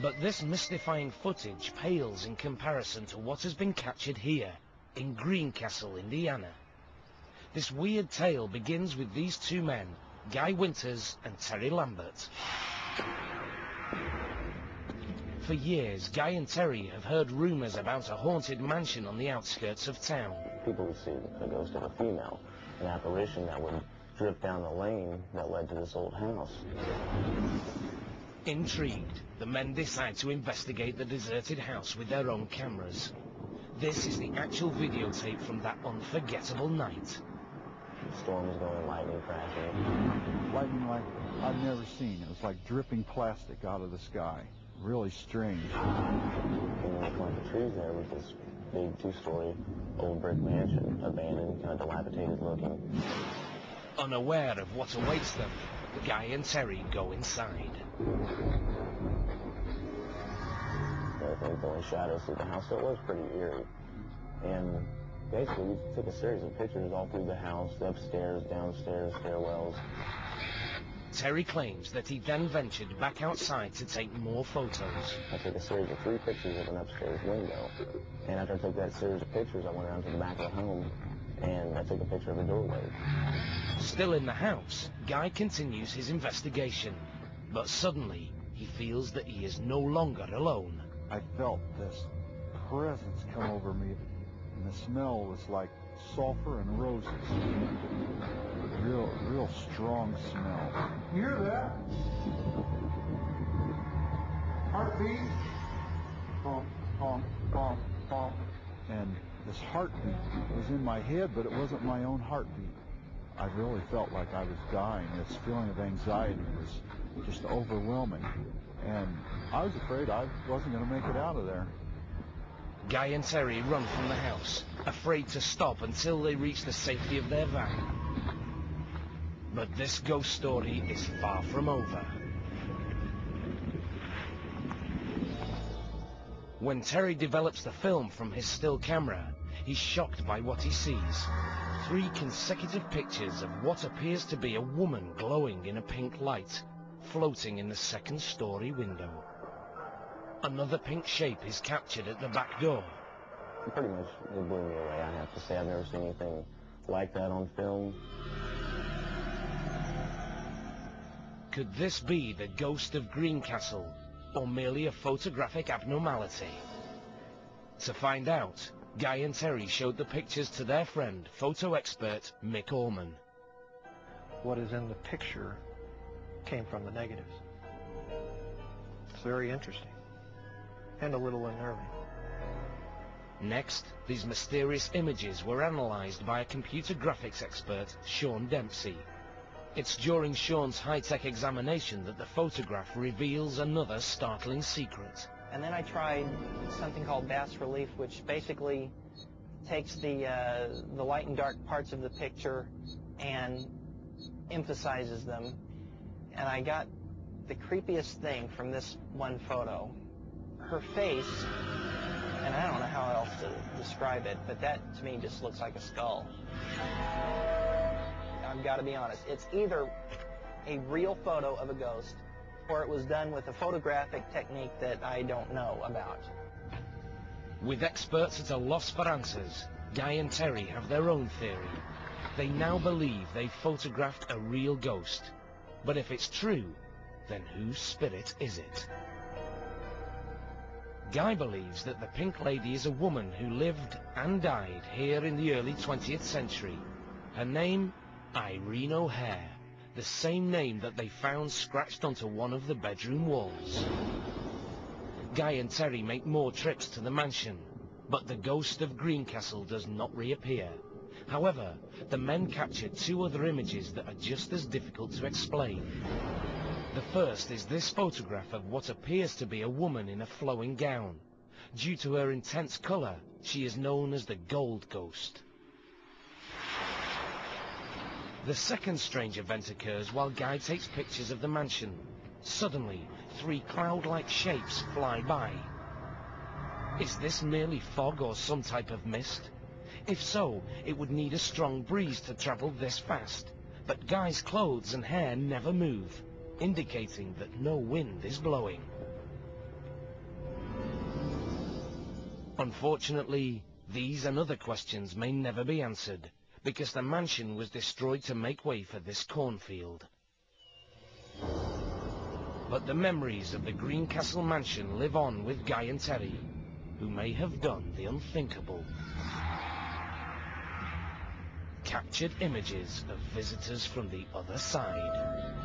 But this mystifying footage pales in comparison to what has been captured here, in Greencastle, Indiana. This weird tale begins with these two men, Guy Winters and Terry Lambert. For years, Guy and Terry have heard rumors about a haunted mansion on the outskirts of town. People would see a ghost of a female, an apparition that would drift down the lane that led to this old house. Intrigued, the men decide to investigate the deserted house with their own cameras. This is the actual videotape from that unforgettable night. Storm was going, lightning crashing. Lightning like I've never seen. It was like dripping plastic out of the sky. Really strange. And in front of the trees there was this big two-story old brick mansion, abandoned, kind of dilapidated looking. Unaware of what awaits them, Guy and Terry go inside. Everything throwing shadows through the house, so it was pretty eerie. And basically, we took a series of pictures all through the house, upstairs, downstairs, stairwells. Terry claims that he then ventured back outside to take more photos. I took a series of 3 pictures of an upstairs window. And after I took that series of pictures, I went around to the back of the home, and I took a picture of a doorway. Still in the house, Guy continues his investigation. But suddenly, he feels that he is no longer alone. I felt this presence come over me, and the smell was like sulfur and roses. Real strong smell. You hear that? Heartbeat? Bump, bump, bump, bump. And this heartbeat was in my head, but it wasn't my own heartbeat. I really felt like I was dying. This feeling of anxiety was just overwhelming. And I was afraid I wasn't going to make it out of there. Guy and Terry run from the house, afraid to stop until they reach the safety of their van. But this ghost story is far from over. When Terry develops the film from his still camera, he's shocked by what he sees. 3 consecutive pictures of what appears to be a woman glowing in a pink light, floating in the second-story window. Another pink shape is captured at the back door. Pretty much it blew me away, I have to say. I've never seen anything like that on film. Could this be the ghost of Greencastle, or merely a photographic abnormality? To find out, Guy and Terry showed the pictures to their friend, photo expert Mick Orman. What is in the picture came from the negatives. It's very interesting and a little unnerving. Next, these mysterious images were analyzed by a computer graphics expert, Sean Dempsey. It's during Sean's high-tech examination that the photograph reveals another startling secret. And then I tried something called bas relief, which basically takes the light and dark parts of the picture and emphasizes them. And I got the creepiest thing from this one photo. Her face, and I don't know how else to describe it, but that to me just looks like a skull. I've got to be honest, it's either a real photo of a ghost or it was done with a photographic technique that I don't know about. With experts at a loss for answers, Guy and Terry have their own theory. They now believe they photographed a real ghost. But if it's true, then whose spirit is it? Guy believes that the Pink Lady is a woman who lived and died here in the early 20th century. Her name, Irene O'Hare, the same name that they found scratched onto one of the bedroom walls. Guy and Terry make more trips to the mansion, but the ghost of Greencastle does not reappear. However, the men capture 2 other images that are just as difficult to explain. The first is this photograph of what appears to be a woman in a flowing gown. Due to her intense color, she is known as the Gold Ghost. The second strange event occurs while Guy takes pictures of the mansion. Suddenly, 3 cloud-like shapes fly by. Is this merely fog or some type of mist? If so, it would need a strong breeze to travel this fast. But Guy's clothes and hair never move, indicating that no wind is blowing. Unfortunately, these and other questions may never be answered, because the mansion was destroyed to make way for this cornfield. But the memories of the Greencastle mansion live on with Guy and Terry, who may have done the unthinkable. Captured images of visitors from the other side.